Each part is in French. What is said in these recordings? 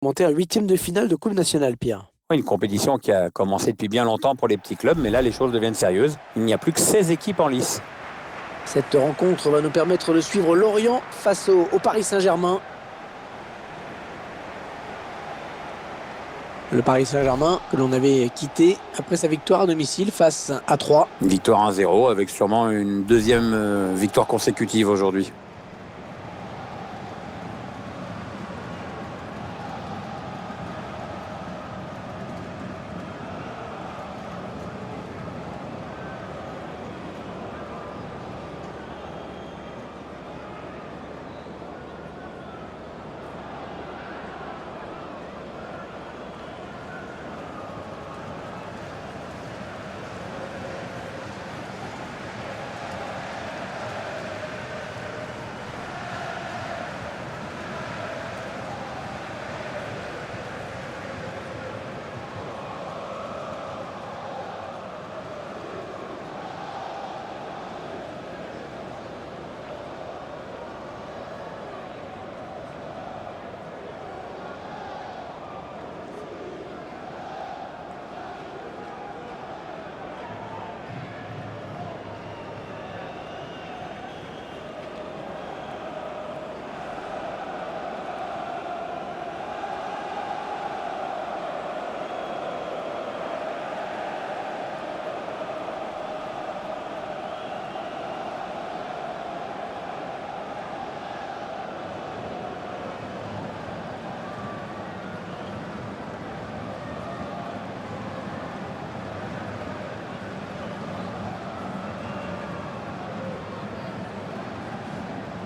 Monter un huitième de finale de Coupe nationale, Pierre. Une compétition qui a commencé depuis bien longtemps pour les petits clubs, mais là, les choses deviennent sérieuses. Il n'y a plus que 16 équipes en lice. Cette rencontre va nous permettre de suivre Lorient face au Paris Saint-Germain. Le Paris Saint-Germain que l'on avait quitté après sa victoire à domicile face à 3. Une victoire 1-0 avec sûrement une deuxième victoire consécutive aujourd'hui.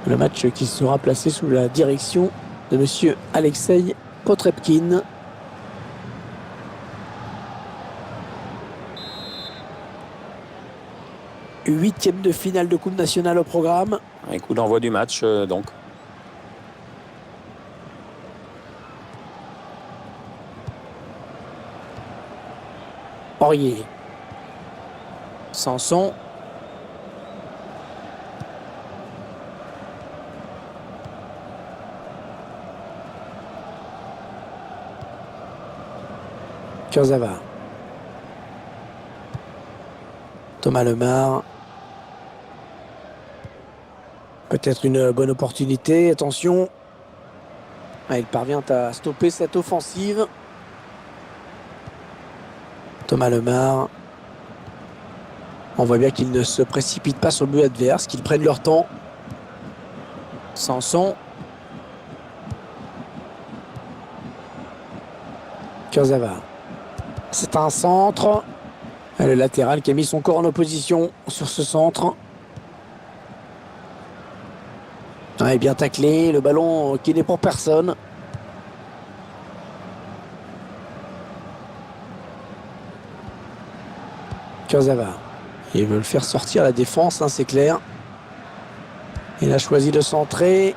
Le match qui sera placé sous la direction de monsieur Alexei Potrepkin. Huitième de finale de Coupe nationale au programme. Un coup d'envoi du match, donc. Aurier. Sanson. Kurzawa. Thomas Lemar. Peut-être une bonne opportunité. Attention. Il parvient à stopper cette offensive. Thomas Lemar. On voit bien qu'ils ne se précipitent pas sur le but adverse, qu'ils prennent leur temps. Sanson. Kurzawa. C'est un centre. Le latéral qui a mis son corps en opposition sur ce centre. Ouais, bien taclé. Le ballon qui n'est pour personne. Kurzawa. Il veut le faire sortir la défense, hein, c'est clair. Il a choisi de centrer.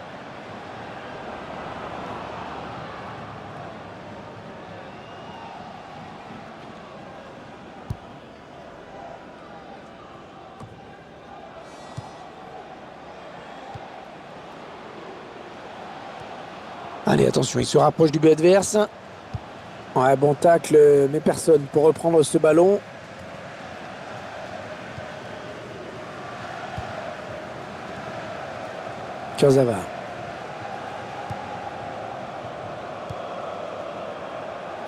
Allez, attention, il se rapproche du but adverse. Ouais, bon tacle, mais personne pour reprendre ce ballon. Kurzawa.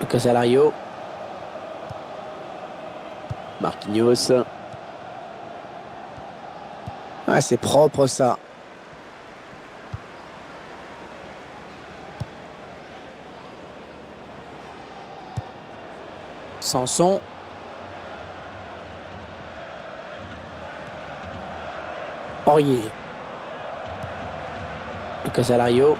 Lucas Alario. Marquinhos. Ouais, c'est propre ça. Sanson. Aurier. Lucas Alario.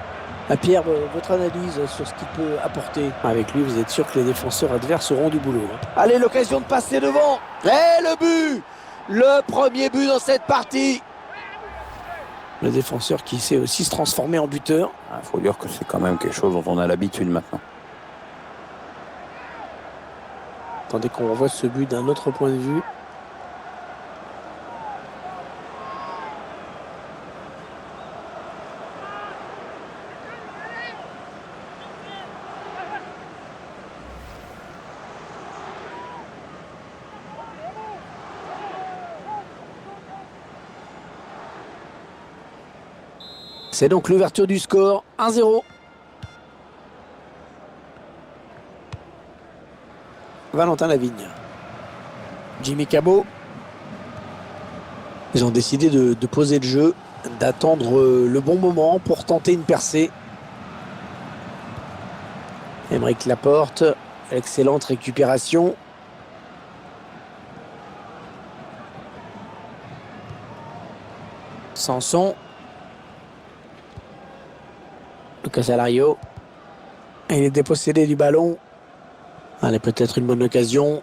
Pierre, votre analyse sur ce qu'il peut apporter avec lui, vous êtes sûr que les défenseurs adverses auront du boulot, hein. Allez, l'occasion de passer devant. Et le but! Le premier but dans cette partie. Le défenseur qui sait aussi se transformer en buteur. Il faut dire que c'est quand même quelque chose dont on a l'habitude maintenant. Attendez qu'on revoie ce but d'un autre point de vue. C'est donc l'ouverture du score, 1-0. Valentin Lavigne. Jimmy Cabot. Ils ont décidé de poser le jeu, d'attendre le bon moment pour tenter une percée. Aymeric Laporte, excellente récupération. Sanson. Lucas Alario. Il est dépossédé du ballon. Allez, peut-être une bonne occasion.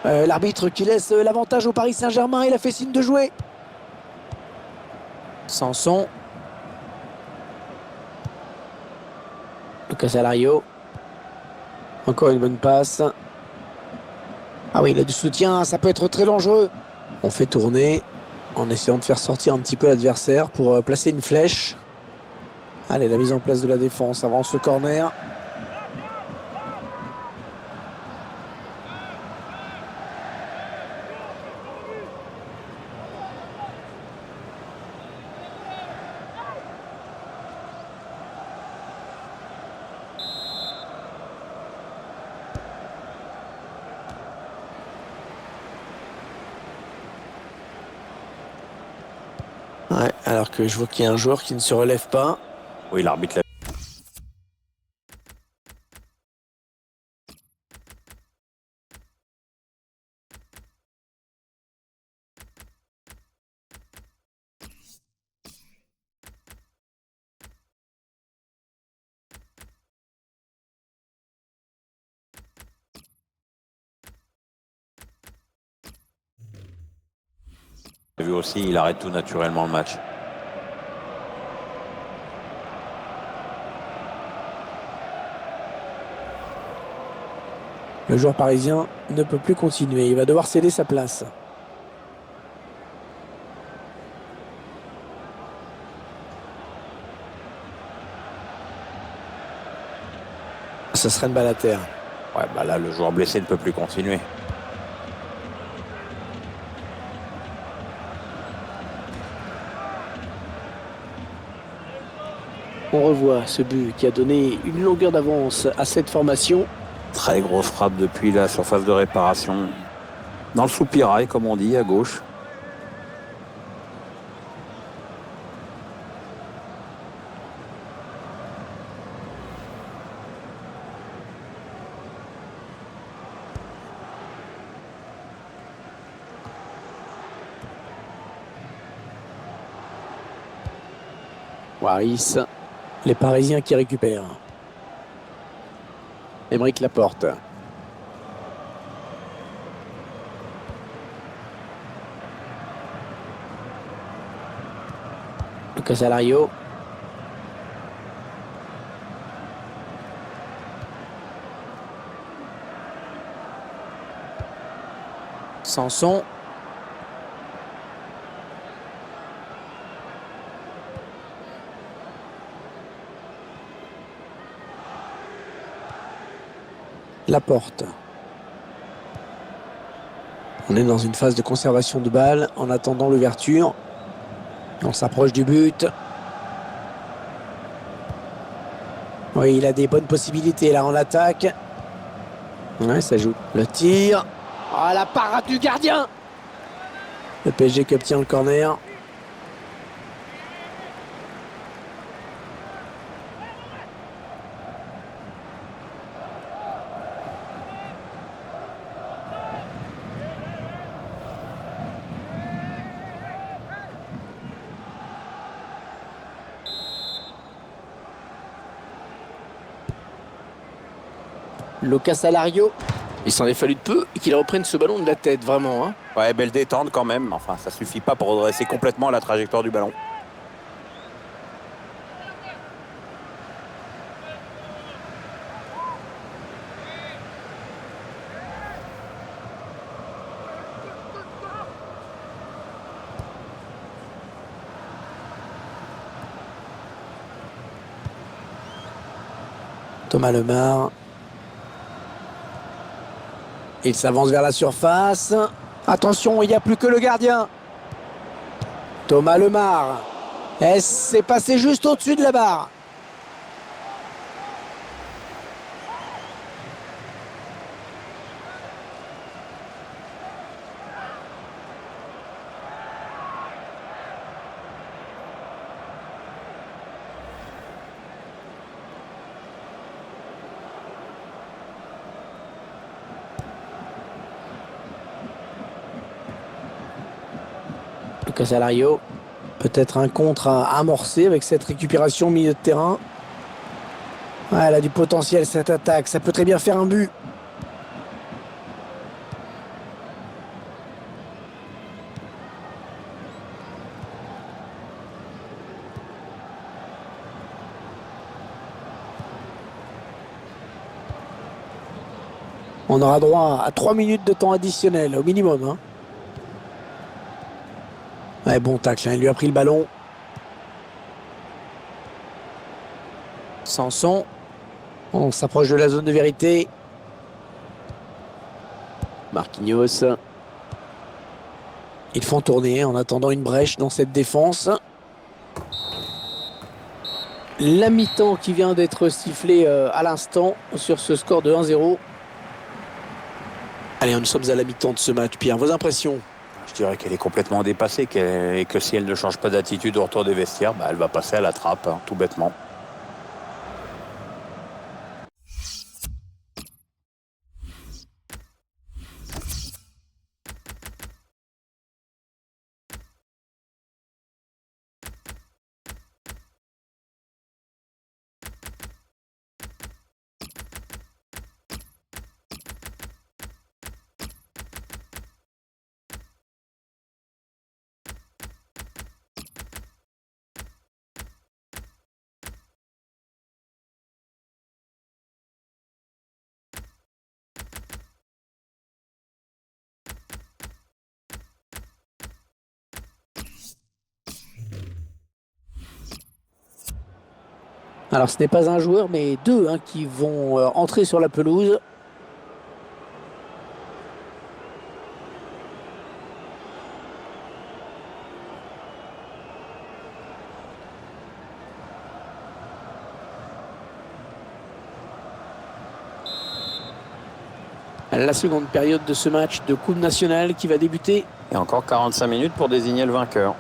L'arbitre qui laisse l'avantage au Paris Saint-Germain. Il a fait signe de jouer. Sanson. Lucas Alario. Encore une bonne passe. Ah oui, il a du soutien. Ça peut être très dangereux. On fait tourner en essayant de faire sortir un petit peu l'adversaire pour placer une flèche. Allez, la mise en place de la défense. Avance le corner. Ouais, alors que je vois qu'il y a un joueur qui ne se relève pas. Oui, l'arbitre l'a. Vu aussi, il arrête tout naturellement le match. Le joueur parisien ne peut plus continuer. Il va devoir céder sa place. Ça serait une balle à terre. Ouais, bah là, le joueur blessé ne peut plus continuer. On revoit ce but qui a donné une longueur d'avance à cette formation. Très grosse frappe depuis la surface de réparation. Dans le soupirail, comme on dit, à gauche. Waris, les Parisiens qui récupèrent. Aymeric Laporte. Lucas Alario. Sanson. Laporte. On est dans une phase de conservation de balle en attendant l'ouverture. On s'approche du but. Oui, il a des bonnes possibilités là en attaque. Ouais, ça joue. Le tir. Ah, la parade du gardien. Le PSG qui obtient le corner. Lucas Alario. Il s'en est fallu de peu qu'il reprenne ce ballon de la tête, vraiment. Hein. Ouais, belle détente quand même. Enfin, ça suffit pas pour redresser complètement la trajectoire du ballon. Thomas Lemar. Il s'avance vers la surface. Attention, il n'y a plus que le gardien. Thomas Lemar. Et c'est passé juste au-dessus de la barre. Lucas Alario. Peut-être un contre à amorcer avec cette récupération au milieu de terrain. Ouais, elle a du potentiel cette attaque. Ça peut très bien faire un but. On aura droit à 3 minutes de temps additionnel au minimum. Hein. Ouais, bon tacle, hein. Il lui a pris le ballon. Sanson. On s'approche de la zone de vérité. Marquinhos. Ils font tourner en attendant une brèche dans cette défense. La mi-temps qui vient d'être sifflée à l'instant sur ce score de 1-0. Allez, nous sommes à la mi-temps de ce match. Pierre, vos impressions? Je dirais qu'elle est complètement dépassée et que si elle ne change pas d'attitude au retour des vestiaires, elle va passer à la trappe, hein, tout bêtement. Alors, ce n'est pas un joueur, mais deux qui vont entrer sur la pelouse. La seconde période de ce match de Coupe nationale qui va débuter. Et encore 45 minutes pour désigner le vainqueur.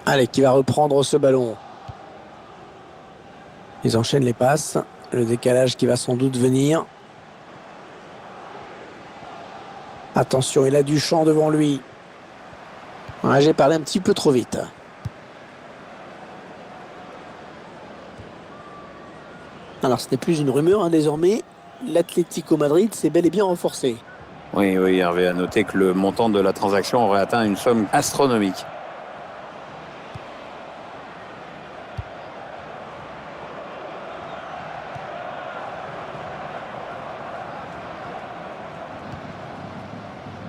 Allez, qui va reprendre ce ballon. Ils enchaînent les passes. Le décalage qui va sans doute venir. Attention, il a du champ devant lui. Ouais, j'ai parlé un petit peu trop vite. Alors, ce n'est plus une rumeur désormais. L'Atlético Madrid s'est bel et bien renforcé. Oui, Hervé a noté que le montant de la transaction aurait atteint une somme astronomique.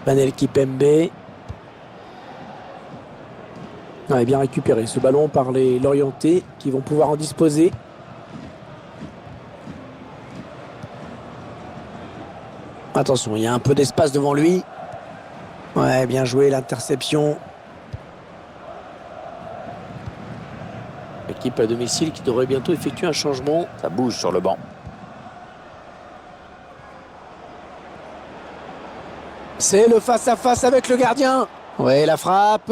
Manel Kipembe. Ouais, bien récupéré ce ballon par les Lorientais qui vont pouvoir en disposer. Attention, il y a un peu d'espace devant lui. Ouais, bien joué l'interception. L'équipe à domicile qui devrait bientôt effectuer un changement. Ça bouge sur le banc. C'est le face-à-face avec le gardien. Ouais, la frappe.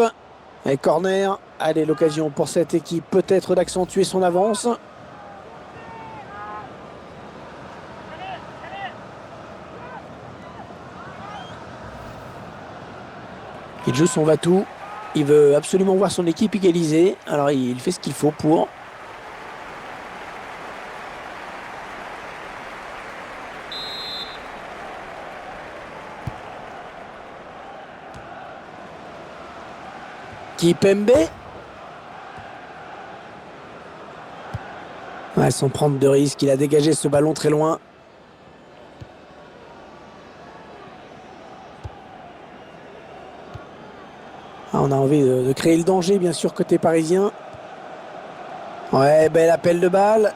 Et corner. Allez, l'occasion pour cette équipe peut-être d'accentuer son avance. Il joue son va-tout. Il veut absolument voir son équipe égaliser. Alors, il fait ce qu'il faut pour. Kipembe. Ouais, sans prendre de risque, il a dégagé ce ballon très loin. On a envie de créer le danger, bien sûr, côté parisien. Ouais, bel appel de balle.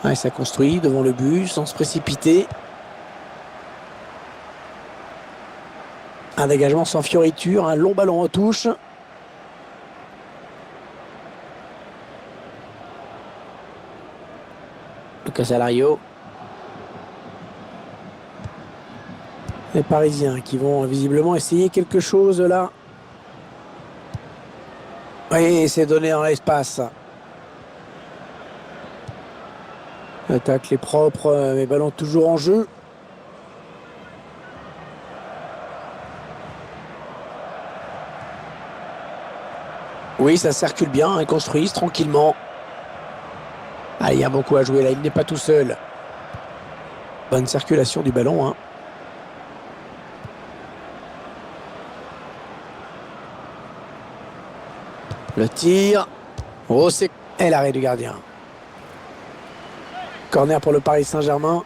Ouais, ça construit devant le but, sans se précipiter. Un dégagement sans fioriture, un long ballon en touche. Lucas Alario. Les Parisiens qui vont visiblement essayer quelque chose là. Oui, c'est donné dans l'espace. L'attaque est propre, mais ballon toujours en jeu. Oui, ça circule bien, ils construisent tranquillement. Ah, il y a beaucoup à jouer là, il n'est pas tout seul. Bonne circulation du ballon, hein. Le tir. Oh, c'est... Et l'arrêt du gardien. Corner pour le Paris Saint-Germain.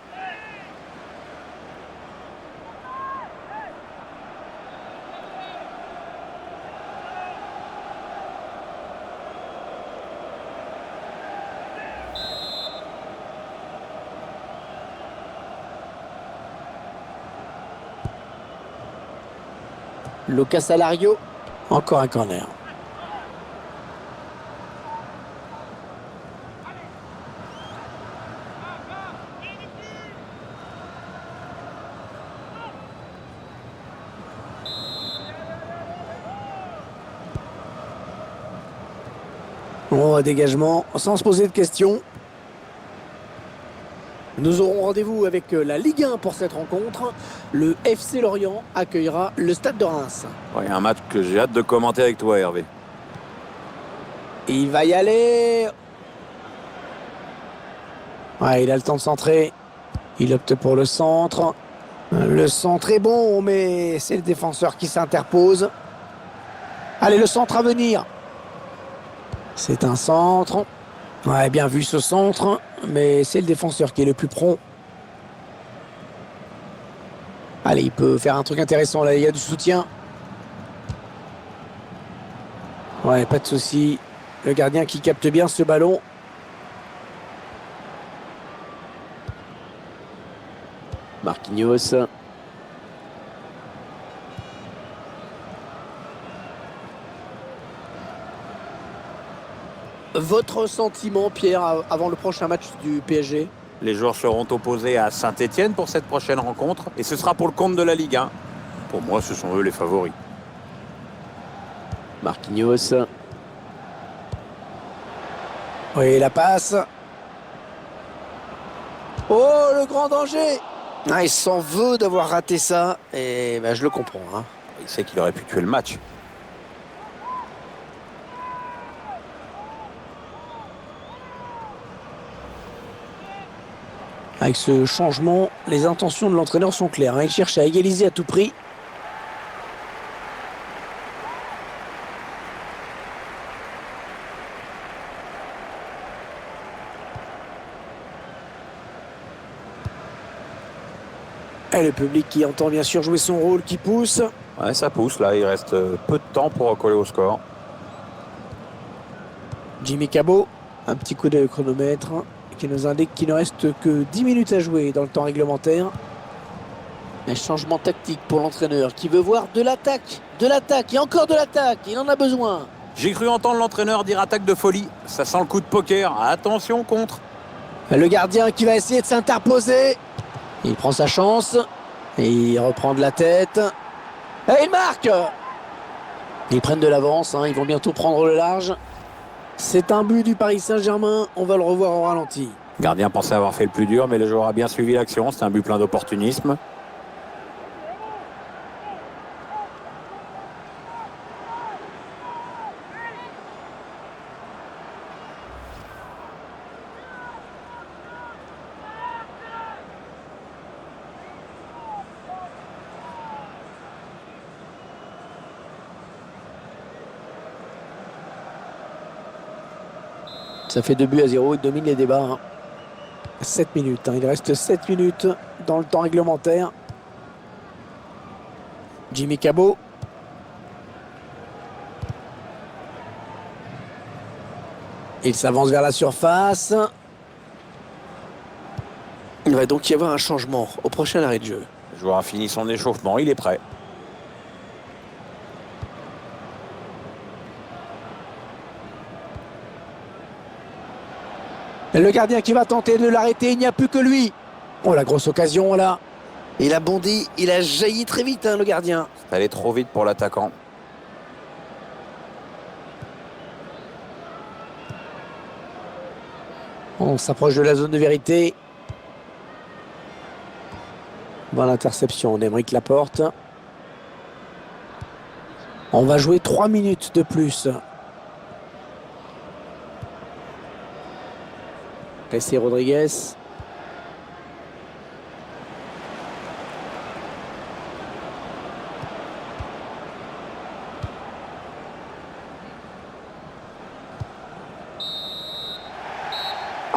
Lucas Alario. Encore un corner. Oh, dégagement, sans se poser de questions. Nous aurons rendez-vous avec la Ligue 1 pour cette rencontre. Le FC Lorient accueillera le Stade de Reims. Ouais, un match que j'ai hâte de commenter avec toi, Hervé. Il va y aller. Ouais, il a le temps de centrer. Il opte pour le centre. Le centre est bon, mais c'est le défenseur qui s'interpose. Allez, le centre à venir. C'est un centre. Ouais, bien vu ce centre, mais c'est le défenseur qui est le plus prompt. Allez, il peut faire un truc intéressant là, il y a du soutien. Ouais, pas de souci. Le gardien qui capte bien ce ballon. Marquinhos. Votre sentiment, Pierre, avant le prochain match du PSG? Les joueurs seront opposés à Saint-Etienne pour cette prochaine rencontre et ce sera pour le compte de la Ligue 1. Pour moi, ce sont eux les favoris. Marquinhos. Oui, la passe. Oh, le grand danger! Ah, il s'en veut d'avoir raté ça et ben, je le comprends, hein. Il sait qu'il aurait pu tuer le match. Avec ce changement, les intentions de l'entraîneur sont claires, hein. Il cherche à égaliser à tout prix. Et le public qui entend bien sûr jouer son rôle, qui pousse. Ouais, ça pousse là, il reste peu de temps pour recoller au score. Jimmy Cabot, un petit coup d'œil au chronomètre qui nous indique qu'il ne reste que 10 minutes à jouer dans le temps réglementaire. Un changement tactique pour l'entraîneur qui veut voir de l'attaque et encore de l'attaque, il en a besoin. J'ai cru entendre l'entraîneur dire attaque de folie, ça sent le coup de poker, attention contre. Le gardien qui va essayer de s'interposer. Il prend sa chance et il reprend de la tête. Et il marque. Ils prennent de l'avance, hein, ils vont bientôt prendre le large. C'est un but du Paris Saint-Germain, on va le revoir au ralenti. Gardien pensait avoir fait le plus dur, mais le joueur a bien suivi l'action, c'est un but plein d'opportunisme. Ça fait 2-0, il domine les débats, hein. 7 minutes, hein. Il reste 7 minutes dans le temps réglementaire. Jimmy Cabot. Il s'avance vers la surface. Il va donc y avoir un changement au prochain arrêt de jeu. Le joueur a fini son échauffement, il est prêt. Le gardien qui va tenter de l'arrêter, il n'y a plus que lui. Oh, la grosse occasion là. Il a bondi, il a jailli très vite, hein, le gardien. C'est allé trop vite pour l'attaquant. On s'approche de la zone de vérité. Bonne interception d'Aymeric Laporte. On va jouer 3 minutes de plus. Jessé Rodriguez.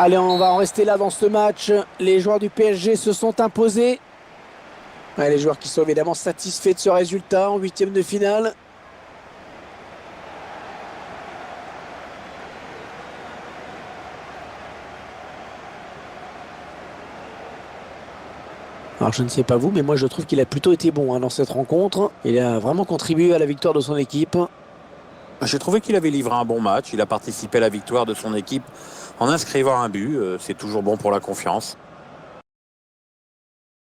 Allez, on va en rester là dans ce match. Les joueurs du PSG se sont imposés. Ouais, les joueurs qui sont évidemment satisfaits de ce résultat en 8e de finale. Alors je ne sais pas vous, mais moi je trouve qu'il a plutôt été bon dans cette rencontre. Il a vraiment contribué à la victoire de son équipe. J'ai trouvé qu'il avait livré un bon match. Il a participé à la victoire de son équipe en inscrivant un but. C'est toujours bon pour la confiance.